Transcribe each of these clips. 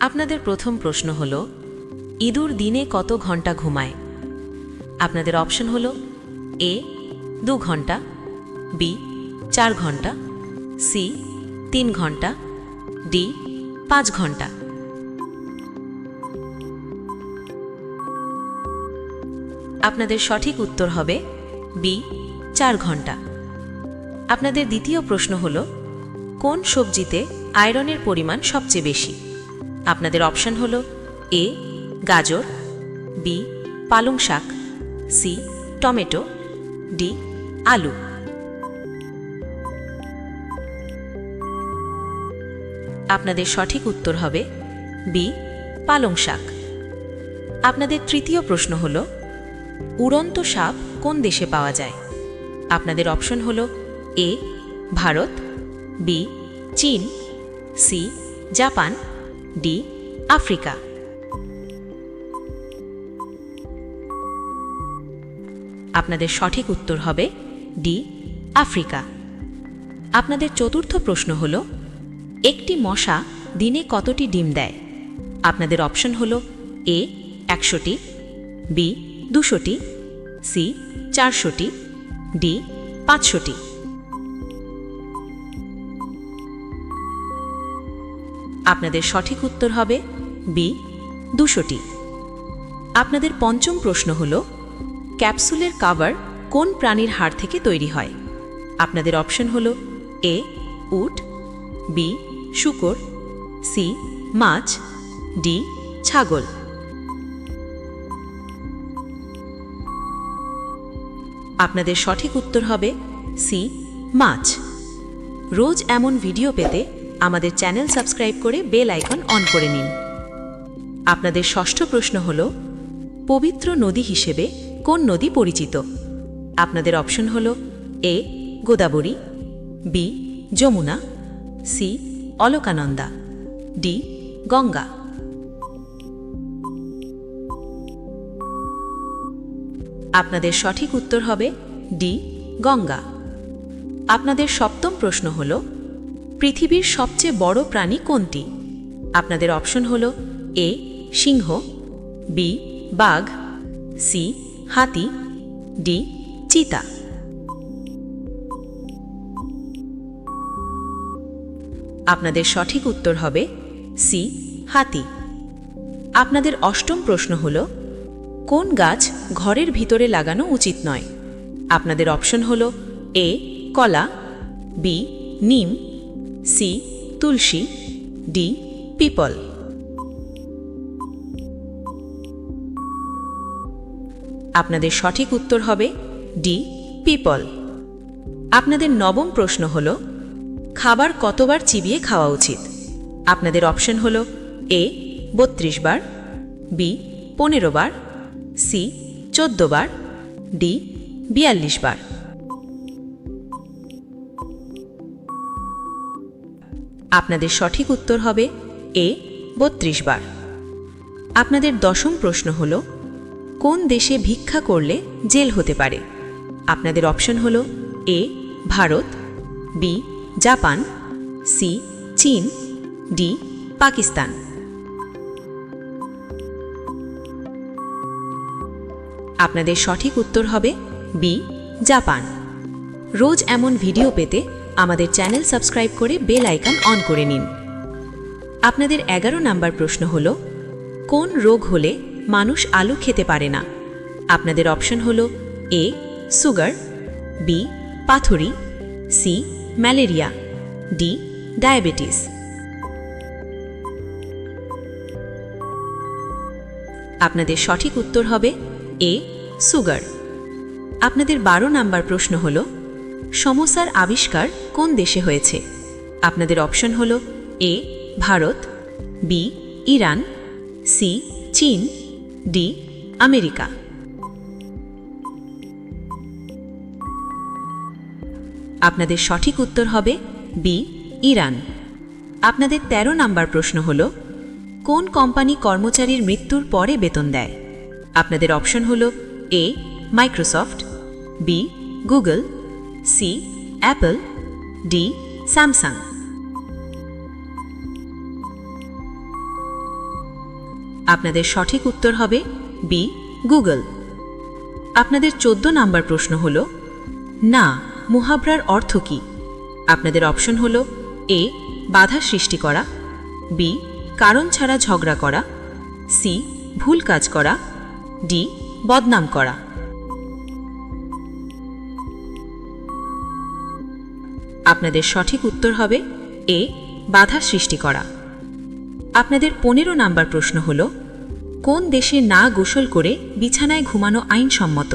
আপনাদের প্রথম প্রশ্ন হল, ইঁদুর দিনে কত ঘন্টা ঘুমায়? আপনাদের অপশন হল এ 2 ঘন্টা, বি 4 ঘন্টা, সি 3 ঘন্টা, ডি 5 ঘন্টা। আপনাদের সঠিক উত্তর হবে বি 4 ঘন্টা। আপনাদের দ্বিতীয় প্রশ্ন হল, কোন সবজিতে আয়রনের পরিমাণ সবচেয়ে বেশি? আপনাদের অপশন হল এ গাজর, বি পালং শাক, সি টমেটো, ডি আলু। আপনাদের সঠিক উত্তর হবে বি পালং শাক। আপনাদের তৃতীয় প্রশ্ন হল, উড়ন্ত সাপ কোন দেশে পাওয়া যায়? আপনাদের অপশন হল এ ভারত, বি চীন, সি জাপান, ডি আফ্রিকা। আপনাদের সঠিক উত্তর হবে ডি আফ্রিকা। আপনাদের চতুর্থ প্রশ্ন হল, একটি মশা দিনে কতটি ডিম দেয়? আপনাদের অপশন হল এ 100টি, বি 200টি, সি 400টি, ডি 500টি। আপনাদের সঠিক উত্তর হবে বি 200টি। আপনাদের পঞ্চম প্রশ্ন হল, ক্যাপসুলের কভার কোন প্রাণীর হাড় থেকে তৈরি হয়? আপনাদের অপশন হল এ উট, বি শূকর, সি মাছ, ডি ছাগল। আপনাদের সঠিক উত্তর হবে সি মাছ। রোজ এমন ভিডিও পেতে আমাদের চ্যানেল সাবস্ক্রাইব করে বেল আইকন অন করে নিন। আপনাদের ষষ্ঠ প্রশ্ন হল, পবিত্র নদী হিসেবে কোন নদী পরিচিত? আপনাদের অপশন হল A Godavari, B Yamuna, C Alaknanda, D Ganga. আপনাদের সঠিক উত্তর হবে ডি গঙ্গা। আপনাদের সপ্তম প্রশ্ন হল, পৃথিবীর সবচেয়ে বড় প্রাণী কোনটি? আপনাদের অপশন হল এ সিংহ, বি বাঘ, সি হাতি, ডি চিতা। আপনাদের সঠিক উত্তর হবে সি হাতি। আপনাদের অষ্টম প্রশ্ন হল, কোন গাছ ঘরের ভিতরে লাগানো উচিত নয়? আপনাদের অপশন হল এ কলা, বি নিম, সি তুলসী, ডি পিপল। আপনাদের সঠিক উত্তর হবে ডি পিপল। আপনাদের নবম প্রশ্ন হল, খাবার কতবার চিবিয়ে খাওয়া উচিত? আপনাদের অপশন হল এ 32 বার, বি 15 বার, সি 14 বার, ডি 42 বার। আপনাদের সঠিক উত্তর হবে এ 32 বার। আপনাদের দশম প্রশ্ন হল, কোন দেশে ভিক্ষা করলে জেল হতে পারে? আপনাদের অপশন হল A Bharat, B Japan, C চীন, ডি পাকিস্তান। আপনাদের সঠিক উত্তর হবে বি জাপান। রোজ এমন ভিডিও পেতে আমাদের চ্যানেল সাবস্ক্রাইব করে বেল আইকন অন করে নিন। আপনাদের 11 নাম্বার প্রশ্ন হল, কোন রোগ হলে মানুষ আলু খেতে পারে না? আপনাদের অপশন হল এ সুগার, বি পাথরি, সি ম্যালেরিয়া, ডি ডায়াবেটিস। আপনাদের সঠিক উত্তর হবে এ সুগার। আপনাদের 12 নাম্বার প্রশ্ন হল, সমোসার আবিষ্কার কোন দেশে হয়েছে? আপনাদের অপশন হল A Bharat, B Iran, C চীন, ডি আমেরিকা। আপনাদের সঠিক উত্তর হবে বি ইরান। আপনাদের 13 নাম্বার প্রশ্ন হল, কোন কোম্পানি কর্মচারীর মৃত্যুর পরে বেতন দেয়? আপনাদের অপশন হল A Microsoft, B Google, C Apple, D Samsung. আপনাদের সঠিক উত্তর হবে বি গুগল। আপনাদের 14 নাম্বার প্রশ্ন হল না মুহাবরার অর্থ কী? আপনাদের অপশন হল এ বাধা সৃষ্টি করা, বি কারণ ছাড়া ঝগড়া করা, সি ভুল কাজ করা, ডি বদনাম করা। আপনাদের সঠিক উত্তর হবে এ বাধা সৃষ্টি করা। আপনাদের 15 নাম্বার প্রশ্ন হল কোন দেশে না গোসল করে বিছানায় ঘুমানো আইনসম্মত?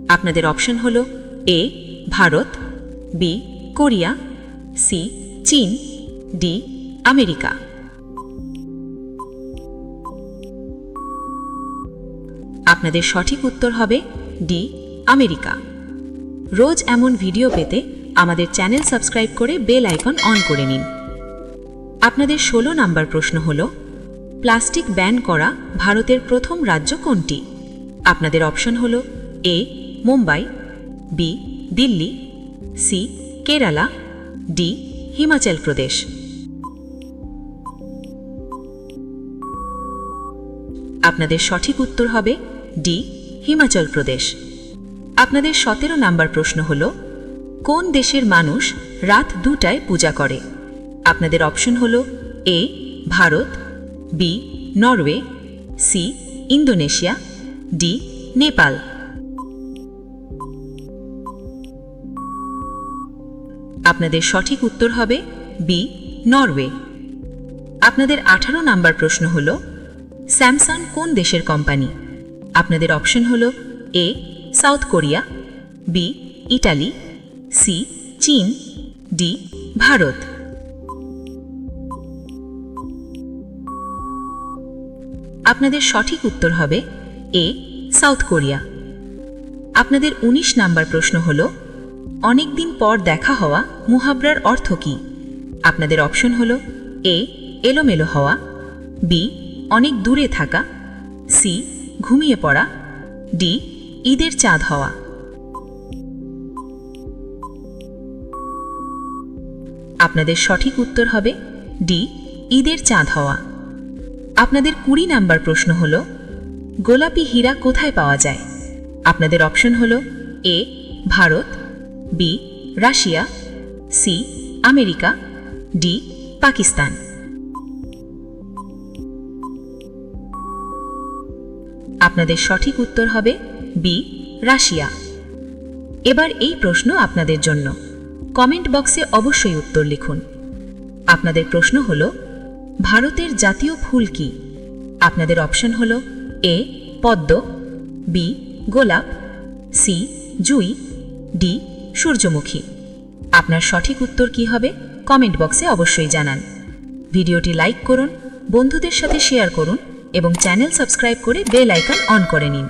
আপনাদের অপশন হল A Bharat, B Korea, C চীন, ডি আমেরিকা। আপনাদের সঠিক উত্তর হবে ডি আমেরিকা। রোজ এমন ভিডিও পেতে আমাদের চ্যানেল সাবস্ক্রাইব করে বেল আইকন অন করে নিন। আপনাদের 16 নাম্বার প্রশ্ন হল প্লাস্টিক ব্যান করা ভারতের প্রথম রাজ্য কোনটি? আপনাদের অপশন হল A Mumbai, B Delhi, C Kerala, D Himachal Pradesh. আপনাদের সঠিক উত্তর হবে ডি হিমাচল প্রদেশ। আপনাদের 17 নাম্বার প্রশ্ন হল কোন দেশের মানুষ রাত 2টায় পূজা করে? আপনাদের অপশন হল A Bharat, B Norway, C Indonesia, D Nepal. আপনাদের সঠিক উত্তর হবে বি নরওয়ে। আপনাদের 18 নাম্বার প্রশ্ন হল স্যামসাং কোন দেশের কোম্পানি? আপনাদের অপশন হল A South Korea, B Italy, C চীন, ডি ভারত। আপনাদের সঠিক উত্তর হবে এ সাউথ কোরিয়া। আপনাদের 19 নাম্বার প্রশ্ন হল অনেকদিন পর দেখা হওয়া মুহাবরার অর্থ কী? আপনাদের অপশন হল এ এলোমেলো হওয়া, বি অনেক দূরে থাকা, সি ঘুমিয়ে পড়া, ডি ঈদের চাঁদ হওয়া। আপনাদের সঠিক উত্তর হবে ডি ঈদের চাঁদ হওয়া। আপনাদের 20 নাম্বার প্রশ্ন হল গোলাপি হীরা কোথায় পাওয়া যায়? আপনাদের অপশন হল A Bharat, B Russia, C America, D Pakistan. আপনাদের সঠিক উত্তর হবে বি রাশিয়া। এবার এই প্রশ্ন আপনাদের জন্য, কমেন্ট বক্সে অবশ্যই উত্তর লিখুন। আপনাদের প্রশ্ন হল ভারতের জাতীয় ফুল কি? আপনাদের অপশন হল এ পদ্ম, বি গোলাপ, সি জুঁই, ডি সূর্যমুখী। আপনার সঠিক উত্তর কি হবে কমেন্ট বক্সে অবশ্যই জানান। ভিডিওটি লাইক করুন, বন্ধুদের সাথে শেয়ার করুন এবং চ্যানেল সাবস্ক্রাইব করে বেল আইকন অন করে নিন।